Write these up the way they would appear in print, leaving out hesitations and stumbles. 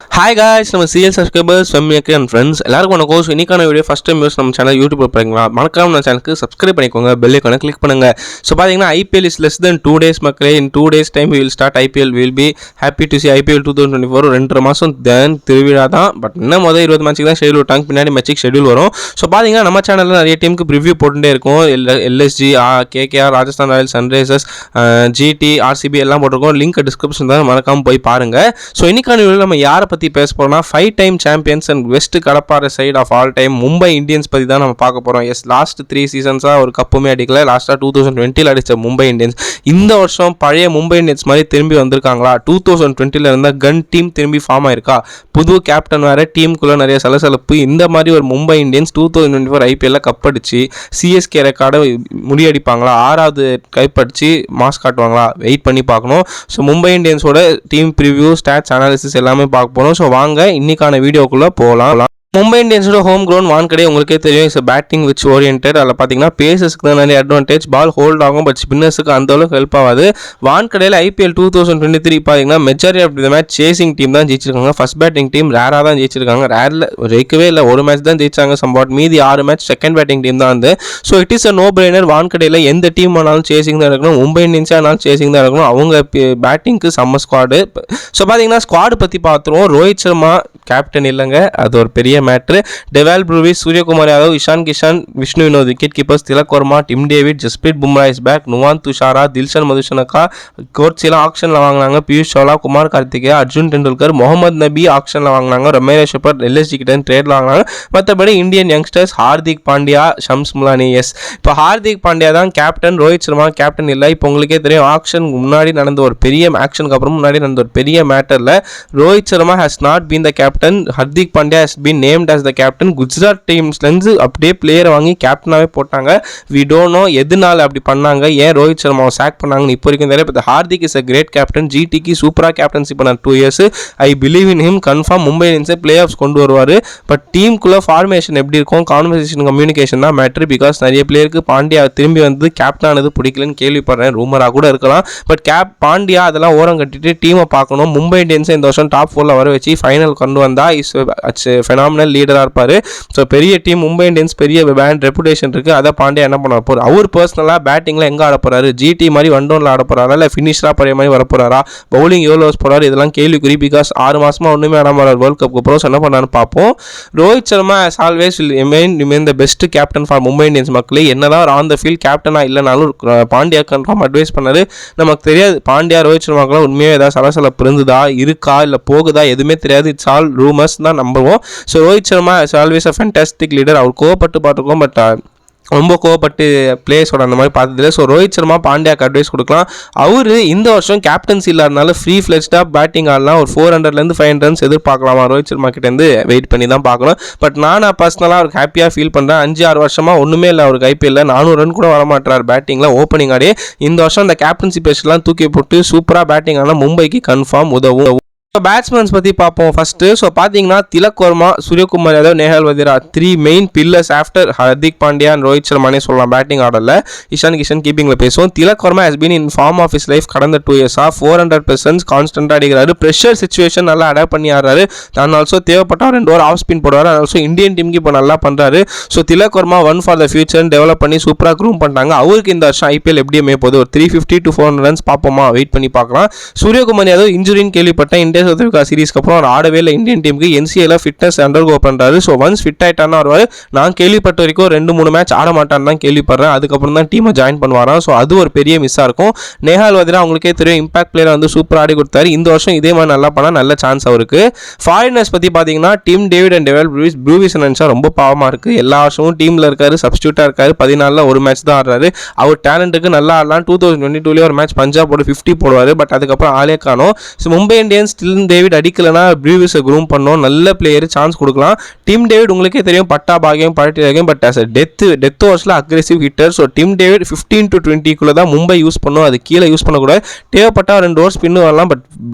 Hi guys, நம்ம CL subscribers, family and friends எல்லாருக்கும் வணக்கம். ஸோ இன்னைக்கான வீடியோ ஃபஸ்ட் டைம் யூஸ் நம்ம சேனல் யூடியூப் பார்க்குறீங்களா, மறக்காம நம்ம சேனலுக்கு சப்ஸ்கிரைப் பண்ணிக்கோங்க, பெல் ஐக்கானை கிளிக் பண்ணுங்க. ஸோ பார்த்தீங்கன்னா IPL is less than 2 days மக்களே. இன் 2 days time we will start IPL. we will be happy to see IPL 2024. 2 மாதம் தென் திருவிழா தான். பட் இன்னும் முதல் 20 மேட்ச்சுக்கு தான் ஷெடியூல் விட்டாங்க, பின்னாடி மேட்ச்சுக்கு ஷெடியூல் வரும். ஸோ பார்த்தீங்கன்னா நம்ம சேனலில் நிறைய டீமுக்கு ப்ரிவ்யூ போட்டுகிட்டே இருக்கும். LSG, KKR, Rajasthan Royals, Sunrisers, GT, RCB எல்லாம் போட்டிருக்கோம். லிங்க் டிஸ்கிரிப்ஷன் தான், மறக்காமல் போய் பாருங்கள். ஸோ இன்னைக்கான வீடியோவில் நம்ம யாரை பற்றி பேச போகிறோம்னா 5 time சாம்பியன்ஸ் அண்ட் வெஸ்ட் கடப்பாறை side of all time Mumbai Indians பற்றி தான் நம்ம பார்க்க போகிறோம். எஸ், லாஸ்ட் 3 சீசன்ஸாக ஒரு கப்புமே அடிக்கல. லாஸ்ட்டாக 2020 அடித்த மும்பை இந்தியன்ஸ் இந்த வருஷம் பழைய மும்பை இந்தியன்ஸ் மாதிரி திரும்பி வந்திருக்காங்களா? 2020 இருந்த கன் டீம் திரும்பி ஃபார்ம் ஆயிருக்கா? புது கேப்டன் வேறு, டீமுக்குள்ளே நிறைய சலசலப்பு. இந்த மாதிரி ஒரு மும்பை இந்தியன்ஸ் 2024 IPL கப் அடிச்சு CSK ரெக்கார்டை முறியடிப்பாங்களா? 6வது கைப்படிச்சு மாஸ் காட்டுவாங்களா? வெயிட் பண்ணி பார்க்கணும். ஸோ மும்பை இந்தியன்ஸோட டீம் ப்ரிவ்யூ, ஸ்டாட்ஸ், அனாலிசிஸ் எல்லாமே பார்க்க போகிறோம். ஸோ வாங்க இன்னைக்கான வீடியோக்குள்ளே போகலாம். மும்பை இந்தியன்ஸோட ஹோம் கிரவுண்ட் வான்கடே உங்களுக்கே தெரியும். It's batting which oriented. அதில் பார்த்தீங்கன்னா பேசஸ்க்கு தான் நிறைய அட்வான்டேஜ். பால் ஹோல்ட் ஆகும், பட் ஸ்பின்னர்ஸுக்கு அந்த அளவுக்கு ஹெல்ப் ஆகாது. வான்கடையில் IPL 2023 பார்த்தீங்கன்னா majority of the match chasing team தான் ஜெயிச்சிருக்காங்க. ஃபர்ஸ்ட் பேட்டிங் டீம் ரேராக தான் ஜெயிச்சிருக்காங்க. ரேரில் ஜெயிக்கவே இல்லை, ஒரு மேட்ச் தான் ஜெயிச்சாங்க சம்பாட். மீதி 6 மேட்ச் செகண்ட் பேட்டிங் டீம் தான் வந்து. So it is a no brainer. வான்கடையில் எந்த டீம் ஆனாலும் சேசிங் தான் இருக்கணும். மும்பை இந்தியன்ஸாக ஆனாலும் சேசிங் தான் இருக்கணும். அவங்க பேட்டிங்க்கு செம்ம ஸ்குவாடு. ஸோ பார்த்தீங்கன்னா ஸ்குவாடு பற்றி பார்த்துருவோம். ரோஹித் சர்மா கேப்டன் இல்லைங்க, அது ஒரு பெரிய matter. Dewald Brevis, Suryakumar Yadav, Ishan Kishan, Vishnu Vinod wicket keepers, Tilak Varma, Tim David, Jasprit Bumrah is back, Nuwan Thushara, Dilshan Madushanka, கோட்ஸிலாம் ஆக்ஷனில் வாங்கினாங்க. பியூஷ் சௌலா, குமார் கார்த்திகேயா, அர்ஜுன் டெண்டுல்கர், முகமது நபி ஆக்ஷனில் வாங்கினாங்க. ரமேஷ் ஷெப்பர்ட் LSG கிட்ட ட்ரேடில் வாங்கினாங்க. மற்றபடி Indian youngsters Hardik Pandya, Shams Mulani. Yes, இப்போ ஹார்திக் பாண்டியா தான் கேப்டன், ரோஹித் சர்மா கேப்டன் இல்லை. இப்போ உங்களுக்கே தெரியும், ஆக்ஷன் முன்னாடி நடந்த ஒரு பெரிய ஆக்ஷனுக்கு அப்புறம் முன்னாடி நடந்த ஒரு பெரிய மேட்டரில் Rohit Sharma has not been the captain. Hardik Pandya has been named as the captain. Gujarat டீம்ஸ்லேருந்து அப்படியே பிளேயரை வாங்கி கேப்டனாகவே போட்டாங்க. வி டோன்ட் நோ எதனால அப்படி பண்ணாங்க, ஏன் ரோஹித் சர்மாவை சாக் பண்ணாங்கன்னு இப்போ வரைக்கும் தெரியல. But Hardik is a great captain. GTக்கு சூப்பராக கேப்டன்சி பண்ணார் 2 years. I believe in him. Confirm Mumbai இந்தியன்ஸை பிளே ஆஃப்ஸ் கொண்டு வருவார். பட் டீமுக்குள்ளே ஃபார்மேஷன் எப்படி இருக்கும், கான்வர்சேஷன், கம்யூனிகேஷன் தான் மேட்ரு. பிகாஸ் நிறைய பிளேயருக்கு பாண்டியா திரும்பி வந்து கேப்டனானது பிடிக்கலன்னு கேள்விப்படுறேன். ரூமராக கூட இருக்கலாம். பட் பாண்டியா அதெல்லாம் ஓரம் கட்டிட்டு டீமை பார்க்கணும். மும்பை இந்தியன்ஸை இந்த வருஷம் டாப் 4 வர வச்சு ஃபைனல் கொண்டு வந்தால் இஸ் ஃபெனாமினல் லீடராக இருப்பார். ஸோ பெரிய டீம் மும்பை இந்தியன்ஸ், பெரிய பேண்ட் ரெப்புடேஷன் இருக்குது. அதை பாண்டியா என்ன பண்ண போகிறார்? அவர் பர்சனலாக பேட்டிங்கில் எங்கே ஆட போகிறாரு? GT மாதிரி 1 downல ஆட போகிறாரா, இல்லை ஃபினிஷராக பழைய மாதிரி வர போகிறாரா? பவுலிங் எவ்வளோ போகிறாரு? இதெல்லாம் கேள்விக்குறி. பிகாஸ் 6 மாதமாக ஒன்றுமே ஆடாமல் வரார். வேர்ல்ட் கப்புக்கு அப்புறம் என்ன பண்ணான்னு பார்ப்போம். Rohit Sharma as always will remain the best captain for Mumbai Indians. மக்களே என்னதான் ஆன் த ஃபீல்ட் கேப்டனாக இல்லைனாலும் பாண்டியா கன்ஃபார்ம் அட்வைஸ் பண்ணாரு. நமக்கு தெரியாது பாண்டியா ரோஹித் சர்மாக்கெல்லாம் உண்மையாக ஏதாவது சலசலப்பு இருந்ததா, இருக்கா, இல்லை போகுதா, எதுவுமே தெரியாது. இட்ஸ் ஆல் ரூமர்ஸ் தான் நம்புவோம். So Rohit Sharma is always a fantastic leader. அவர் கோவப்பட்டு பார்த்துருக்கோம், பட் ரொம்ப கோவப்பட்டு பிளேயர்ஸோட அந்த மாதிரி பார்த்ததில்லை. ஸோ ரோஹித் சர்மா பாண்டியாக்கு அட்வைஸ் கொடுக்கலாம். அவர் இந்த வருஷம் கேப்டன்சி இல்லாதனால ஃப்ரீ ஃப்ளெஜ்டாக பேட்டிங் ஆடலாம். ஒரு 400 500 ரன்ஸ் எதிர்பார்க்கலாமா ரோஹித் சர்மா கிட்டேருந்து? வெயிட் பண்ணி தான் பார்க்கணும். பட் நான் பர்சனலாக அவருக்கு ஹாப்பியாக ஃபீல் பண்ணுறேன். 5-6 வருஷமாக ஒன்றுமே இல்லை அவருக்கு IPL 400 ரன் கூட வரமாட்டார் பேட்டிங்கில், ஓப்பனிங் ஆடி. இந்த வருஷம் அந்த கேப்டன்சி பேஸ்லாம் தூக்கி போட்டு சூப்பராக பேட்டிங் ஆனால் மும்பைக்கு கன்ஃபார்ம் உதவும். ஸோ பேட்ஸ்மேன்ஸ் பற்றி பார்ப்போம் ஃபஸ்ட்டு. ஸோ பார்த்தீங்கன்னா Tilak Varma, Suryakumar Yadav, Nehal Wadhera 3 main pillars after Hardik Pandya and Rohit சர்மானே சொல்லலாம் பேட்டிங் ஆர்டரில். இஷான் கிஷன் கீப்பிங்கில் பேசுவோம். Tilak Varma has been in form of his life கடந்த 2 years 400% கான்ஸ்டன்ட்டாக அடிக்கிறாரு. ப்ரெஷர் சுச்சுவேஷன் நல்லா அடாப்ட் பண்ணி ஆடுறாரு. தான் ஆல்சோ தேவைப்பட்டால் 2 ஓவர் ஆஃப் ஸ்பின் போடுவார். ஆல்சோ இந்தியன் டீமுக்கு இப்போ நல்லா பண்ணுறாரு. So Tilak Varma one for the future develop பண்ணி சூப்பராக க்ரூம் பண்ணிட்டாங்க. அவருக்கு இந்த வருஷம் IPL எப்படியுமே போகுது, ஒரு 350 to 400 ரன்ஸ் பார்ப்போமா, வெயிட் பண்ணி பார்க்கலாம். சூரியகுமார் யாதவ் இன்ஜுரின்னு கேள்விப்பட்டேன். இந்தியா சவுத் ஆஃப்ரிக்கா சீரிஸ்க்கு அப்புறம் அவர் ஆடவே இல்லை. இந்தியன் டீமுக்கு NCAல ஃபிட்னஸ் அண்டர்கோ பண்ணுறாரு. ஸோ ஒன்ஸ் ஃபிட் ஆகிட்டானா வருவார். நான் கேள்விப்பட்ட வரைக்கும் 2-3 மேட்ச் ஆட மாட்டான்னு தான் கேள்விப்படுறேன். அதுக்கப்புறம் தான் டீமை ஜாயின் பண்ணுவாராம். ஸோ அது ஒரு பெரிய மிஸ்ஸாக இருக்கும். நேஹால் வதீரா அவங்களுக்கே தெரியும், இம்பாக்ட் பிளேயர் வந்து சூப்பர் ஆடி கொடுத்தாரு. இந்த வருஷம் இதே மாதிரி நல்லா பண்ணால் நல்ல சான்ஸ் அவருக்கு. ஃபாரினர்ஸ் பற்றி பார்த்தீங்கன்னா Tim David and Dewald Brevis நினச்சா ரொம்ப பாவமாக இருக்குது. எல்லா வருஷமும் டீமில் இருக்காரு, சப்ஸ்டியூட்டாக இருக்காரு. 14 ஒரு மேட்ச் தான் ஆடுறாரு. அவர் டேலண்ட்டுக்கு நல்லா ஆடலாம். 2022 ஒரு மேட்ச் பஞ்சாப் 50 போடுவார். பட் அதுக்கப்புறம் ஆளே காணும். So Mumbai Indians Tim David அடிக்கலனா ப்ரூவிஸை க்ரூம் பண்ணோம். நல்ல பிளேயர், சான்ஸ் கொடுக்கலாம். டிம் டேவிட் உங்களுக்கே தெரியும், பட்டா பாகியம் பழட்டியாகும். பட் ஆஸ் அ டெத் ஓவர்ஸில் aggressive hitter. So Tim David 15 to 20 தான் மும்பை யூஸ் பண்ணும். அது கீழே யூஸ் பண்ணக்கூடாது. தேவைப்பட்டால் 2 ஓவர்ஸ் ஸ்பின்னு வரலாம். பட்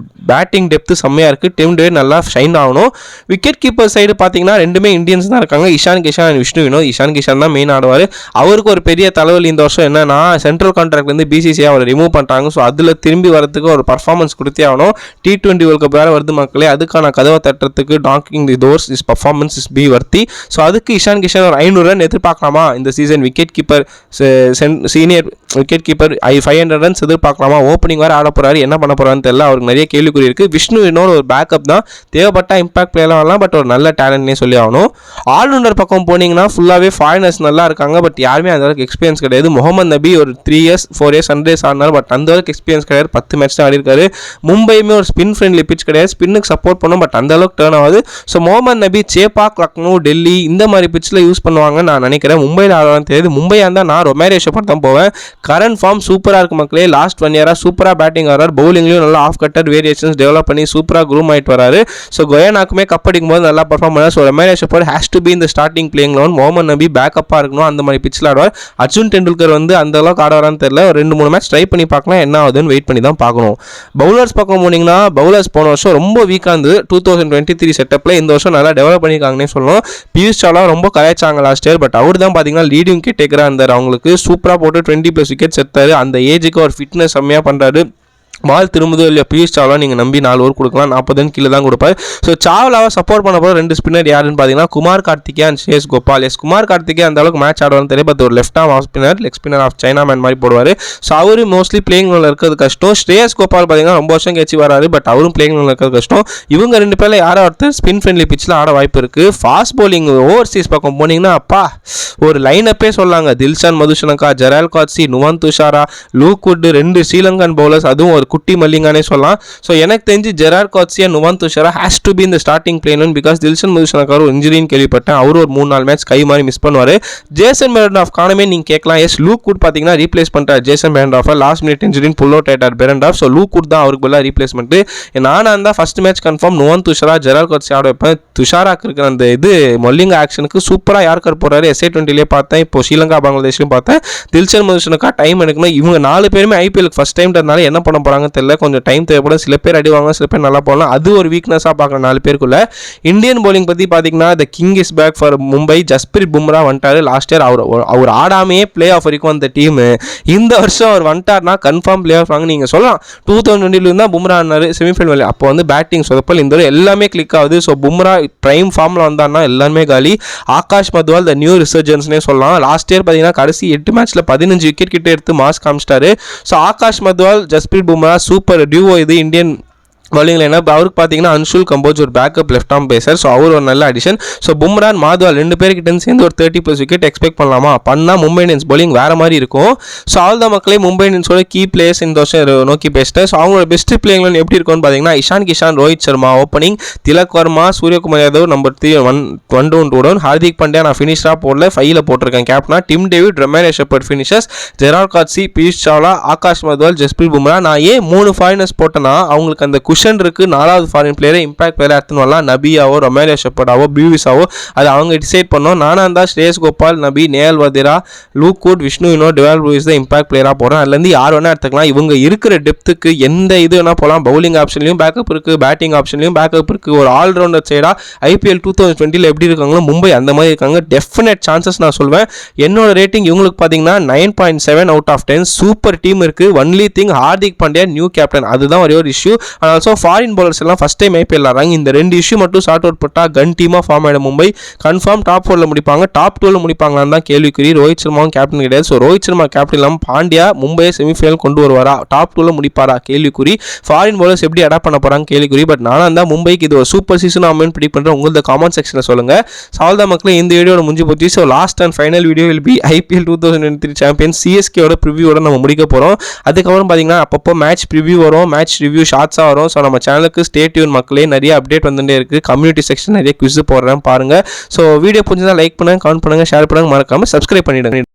பேட்டிங் டெப்த்து செம்மையாக இருக்குது. டிம் டேவிட் நல்லா ஷைன் ஆகணும். விக்கெட் கீப்பர் சைடு பார்த்தீங்கன்னா 2 இந்தியன்ஸ் தான் இருக்காங்க. இஷான் கிஷன் அண்ட் விஷ்ணு வினோத். இஷான் கிஷன் தான் மெயின் ஆடுவார். அவருக்கு ஒரு பெரிய தலைவலி இந்த வருஷம் என்னன்னா, சென்ட்ரல் கான்ட்ராக்ட்லேருந்து BCCI அவரை ரிமூவ் பண்ணிட்டாங்க. ஸோ அதில் திரும்பி வரதுக்கு ஒரு பர்ஃபார்மன்ஸ் கொடுத்தே ஆகணும். T20 வேர்ல்ட் கப் வேறு வருது மக்களே. அதுக்கான கதவை தட்டுறதுக்கு knocking the doors is performance is be worthy. So அதுக்கு இஷான் கிஷன் ஒரு 500 ரன் எதிர்பார்க்கலாமா இந்த season? Wicket keeper senior wicket keeper 500 runs எதிர்பார்க்கலாமா? ஓப்பனிங் வேறு ஆட போகிறாரு, என்ன பண்ண போகிறான்னு தெரியல. அவருக்கு நிறைய கேள்விக்குறி இருக்குது. விஷ்ணு இன்னொரு ஒரு பேக்கப் தான், தேவைப்பட்ட இம்பாக்ட் பிளேயர்லாம் வரலாம், பட் ஒரு நல்ல டேலண்ட்னே சொல்லி ஆகணும். ஆல்ரவுண்டர் பக்கம் போனீங்கன்னா ஃபுல்லாகவே ஃபாரினர்ஸ் நல்லா இருக்காங்க, பட் யாருமே அந்த அளவுக்கு எக்ஸ்பீரியன்ஸ் கிடையாது. முகமது நபி ஒரு 3 இயர்ஸ் 4 இயர்ஸ் சண்டேஸ் ஆடினார், பட் அந்த அளவுக்கு எக்ஸ்பீரியன்ஸ் கிடையாது. 10 மேட்ச் தான் ஆடிருக்காரு. மும்பையுமே ஒரு ஸ்பின் ஃப்ரெண்ட்லி பிச் கிடையாது, ஸ்பின்னுக்கு சப்போர்ட் பண்ணும், பட் அந்த அளவுக்கு டர்ன் ஆகுது. ஸோ முகமது நபி சேப்பாக், லக்னோ, டெல்லி இந்த மாதிரி பிச்சில் யூஸ் பண்ணுவாங்கன்னு நான் நினைக்கிறேன். மும்பையில் ஆடலாம் தெரியாது. மும்பையாக இருந்தால் நான் ரொமேரியோ ஷெப்பர்ட் தான் போவேன். கரண்ட் ஃபார்ம் சூப்பராக இருக்குது மக்களே. லாஸ்ட் 1 இயராக சூப்பராக பேட்டிங் ஆடுறார், பவுலிங்லையும் நல்லா ஆஃப் கட்டர் வேரியேஷன்ஸ் டெவலப் பண்ணி சூப்பராக க்ரூம் ஆகிட்டு வராரு. ஸோ கொயனாக்குமே கப் அடிக்கும் போது நல்லா பர்ஃபார்ம் பண்ணார். So Romario Shepherd has to be இந்த starting playing eleven. Mohammad Nabi பேக்கப்பாக இருக்கணும், அந்த மாதிரி பிச்சில் ஆடுவார். அர்ஜுன் டெண்டுல்கர் வந்து அந்த அளவுக்கு ஆடுவாரான்னு தெரியல. 2-3 மேட்ச் ட்ரை பண்ணி பார்க்கலாம், என்ன ஆகுதுன்னு வெயிட் பண்ணி தான் பார்க்கணும். பவுலர்ஸ் பக்கம் போனீங்கன்னா பவுலர்ஸ் போன வருஷம் ரொம்ப வீக்காக இருந்தது 2023 செட்டப்பில். இந்த வருஷம் நல்லா டெவலப் பண்ணியிருக்காங்கன்னே சொல்லணும். பியூஷ் சாவ்லா ரொம்ப கலாய்ச்சாங்க லாஸ்ட் இயர், பட் அவர் தான் பார்த்தீங்கன்னா லீடிங் விக்கெட் டேக்கராக இருந்தார். அவங்களுக்கு சூப்பராக போட்டு 20+ விக்கெட்ஸ் எடுத்தார். அந்த ஏஜுக்கு ஒரு ஃபிட்னஸ் செம்மையாக பண்ணுறாரு. பால் திரும்புதோ இல்லையா பியூஷ் சாவ்லா நீங்கள் நம்பி 4 ஓவர் கொடுக்கலாம், 40 ரன் கீழே தான் கொடுப்பார். ஸோ சாவ்லாவை சப்போர்ட் பண்ண போகிற 2 ஸ்பின்னர் யாருன்னு பார்த்தீங்கன்னா குமார் கார்த்திகே அண்ட் ஸ்ரேயஸ் கோபால். குமார் கார்த்திகே அந்த அளவுக்கு மேட்ச் ஆடுவார்னு தெரியும், பட் ஒரு left arm off spinner, leg spinner of chinaman மாதிரி போடுவார். ஸோ அவர் மோஸ்ட்லி பிளேயிங் லெவலில் இருக்கிறது கஷ்டம். ஸ்ரேயஸ் கோபால் பார்த்தீங்கன்னா ரொம்ப வருஷம் கழிச்சு வராரு, பட் அவரும் பிளேயிங் லெவலில் இருக்கிறது கஷ்டம். இவங்க 2 பேரில் யாரோ ஒருத்தர் ஸ்பின் ஃப்ரெண்ட்லி பிச்சில் ஆட வாய்ப்பு இருக்குது. ஃபாஸ்ட் பவுலிங் ஓவர்சீஸ் பக்கம் போனீங்கன்னா அப்பா ஒரு லைனப்பே சொல்லாங்க. தில்ஷான் மதுஷனக்கா, ஜெரால் காட்சி, நுவான் துஷாரா, லூக்வுட், 2 ஸ்ரீலங்கன் பவுலர்ஸ், அதுவும் ஒரு குட்டி மல்லிங்கானே சொல்லலாம். ஸோ எனக்கு தெரிஞ்சு Gerald Coetzee and Nuwan Thushara has to be இந்த starting playing, because Dilshan Madushanka ஒரு இன்ஜுரின்னு கேள்விப்பட்டேன். அவரு ஒரு 3-4 மேட்ச் கை மாதிரி மிஸ் பண்ணுவார். ஜேசன் பெரண்டாஃப் காணமே நீங்கள் கேட்கலாம். லூக்வுட் பார்த்தீங்கன்னா ரீப்ளேஸ் பண்ணிட்டார் ஜேசன் பெரண்டாஃப். லாஸ்ட் மினிட் இன்ஜுரின் புல் அவுட் ஆயிட்டார் பெரண்டாஃப். ஸோ லூக்வுட் தான் அவருக்கு பதிலாக ரீப்ளேஸ்மெண்ட். நானாக இருந்தால் first match confirm Nuwan Dushara, ஜெரால் காட்சி ஆட வைப்பேன். துஷாராக்கு இருக்கிற அந்த மல்லிங்கா ஆக்ஷனுக்கு சூப்பராக யார் போறாரு SA20 பார்த்தேன், இப்போ ஸ்ரீலங்கா பங்களாதேஷ்லையும் பார்த்தேன். தில்ஷன் மதுஷனுக்கா டைம் எடுக்கணும். இவங்க 4 பேருமே ஐபிஎலுக்கு ஃபர்ஸ்ட் டைம்ன்றதுனால என்ன பண்ண போகிறாங்கன்னு தெரியல, கொஞ்சம் டைம் தேவைப்படும். சில பேர் அடிவாங்க, சில பேர் நல்லா போகலாம். அது ஒரு வீக்னஸாக பார்க்குறேன் 4 பேருக்குள்ள. இந்தியன் பவுலிங் பற்றி பார்த்தீங்கன்னா the king is back for Mumbai. Jasprit Bumrah வந்துட்டாரு. லாஸ்ட் இயர் அவர் ஆடாமையே பிளே ஆஃப் வரைக்கும் அந்த டீம். இந்த வருஷம் அவர் வந்துட்டார்னா கன்ஃபார்ம் பிளே ஆஃப் வாங்க நீங்கள் சொல்லலாம். 2020 தான் பும்ரா ஆனார் செமிஃபைனல். அப்போ வந்து பேட்டிங் சொதப்பல், இந்த எல்லாமே கிளிக் ஆகுது. ஸோ பும்ரா பிரைம் ஃபார்மில் வந்தார்னா எல்லாருமே காலி. ஆகாஷ் மத்வால் த நியூ ரிசர்ஜன்ஸ்னே சொல்லலாம். லாஸ்ட் இயர் பார்த்தீங்கன்னா கடைசி 8 மேட்ச்சில் 15 விக்கெட் கிட்ட எடுத்து மாஸ் காமிச்சிட்டாரு. So Akash Madhwal, Jasprit Bumrah super duo இது இந்தியன் பவுலிங்கில். என்ன அவருக்கு பார்த்தீங்கன்னா அன்ஷுல் கம்போஜ் ஒரு backup left arm pacer. So அவர் ஒரு நல்ல அடிஷன். ஸோ பும்ரா மாத்வால் 2 பேர்கிட்ட சேர்ந்து ஒரு 30+ விக்கெட் எக்ஸ்பெக்ட் பண்ணலாமா? பண்ணால் மும்பை இந்தியன்ஸ் பவுலிங் வேறு மாதிரி இருக்கும். ஸோ ஆல் த மக்களே மும்பை இந்தியன்ஸோட கீ பிளேயர்ஸ் இந்த வருஷம் நோக்கி பேசிட்டேன். ஸோ அவங்களோட பெஸ்ட் பிளேயிங் எப்படி இருக்கும்னு பார்த்தீங்கன்னா Ishan Kishan, Rohit Sharma opening, Tilak Varma, Suryakumar Yadav number 3 1 down 2 down, Hardik Pandya நான் ஃபினிஷராக போடல 5ல் போட்டிருக்கேன் கேப்டனா, Tim David, Romario Shepherd finishers, Gerald Coetzee, Piyush Chawla, Akash Madhwal, Jasprit Bumrah. நான் ஏன் 3 ஃபாரினர்ஸ் போட்டேன்னா அவங்களுக்கு அந்த குஷன் இருக்குது. 4வது ஃபாரின் பிளேயரை இம்பாக்ட் பிளேயர் எடுத்துன்னு வரலாம். நபியாவோ, ரொமேரியோ ஷெப்பர்டாவோ, பியூவிஸாவோ அது அவங்க டிசைட் பண்ணோம். நானாக இருந்தால் ஸ்ரேயஸ் கோபால், நபி, நேயல் வதேரா, லூக்வுட், விஷ்ணு டிவால் ப்ரூயிஸ் தான் இம்பாக்ட் பிளேயராக போகிறேன். அதுலேருந்து யார் வேணால் எடுத்துக்கலாம். இவங்க இருக்கிற டெப்த்துக்கு எந்த இது வேணால் போகலாம். பவுலிங் ஆப்ஷன்லையும் பேக்கப் இருக்குது, பேட்டிங் ஆப்ஷன்லையும் பேக்கப் இருக்குது. ஒரு ஆல்ரவுண்டர் சைடாக IPL 2020 எப்படி இருக்காங்களோ மும்பை அந்த மாதிரி இருக்காங்க. டெஃபினட் சான்சஸ் நான் சொல்வேன். என்னோட ரேட்டிங் இவங்களுக்கு பார்த்தீங்கன்னா 9.7 out of 10. சூப்பர் டீம் இருக்குது. Only thing Hardik Pandya new captain, அதுதான் ஒரே ஒரு issue. And also foreign bowlers எல்லாம் ஃபர்ஸ்ட் டைம் IPL ஆடுறாங்க. இந்த 2 இஷ்யூ மட்டும் சார்ட் அவுட் போட்டால் கன் டீமாக ஃபார்ம் ஆகிடும் மும்பை. கன்ஃபார்ம் டாப் 4ல் முடிப்பாங்க. டாப் 2ல் முடிப்பாங்களான்னு தான் கேள்விக்குறி. ரோஹித் சர்மாவும் கேப்டன் கிடையாது. ஸோ ரோஹித் சர்மா கேப்டன் இல்லாமல் பாண்டியா மும்பையை செமிஃபைனல் கொண்டு வருவாரா, டாப் 2ல் முடிப்பாரா கேள்விக்குறி. ஃபாரின் பவுலர்ஸ் எப்படி அடாப்ட் பண்ண போகிறாங்க கேள்விக்குறி. பட் நானாக இருந்தால் மும்பைக்கு இது ஒரு சூப்பர் சீசன் ஆகும்னு ப்ரெடிக்ட் பண்ணுறேன். உங்களது காமெண்ட் செக்ஷனில் சொல்லுங்கள். சால்தா மக்களே இந்த வீடியோட முடிஞ்சு போச்சு. So last and final video will be IPL 2023 champion CSKயோட ப்ரிவியூவோட நம்ம முடிக்க போகிறோம். அதுக்கப்புறம் பார்த்தீங்கன்னா அப்பப்போ மேட்ச் ப்ரிவியூ வரும், மேட்ச் ரிவ்யூ ஷார்ட்ஸாக வரும். ஸோ நம்ம சேனலுக்கு ஸ்டே டியூன் மக்களே. நிறைய அப்டேட் வந்துட்டே இருக்குது. கம்யூனிட்டி செக்ஷன் நிறைய குவிஸ் போடுறேன் பாருங்கள். ஸோ வீடியோ பிடிச்சதா லைக் பண்ணுங்கள், கமெண்ட் பண்ணுங்கள், ஷேர் பண்ணுங்கள், மறக்காமல் சப்ஸ்கிரைப் பண்ணிவிடுங்க.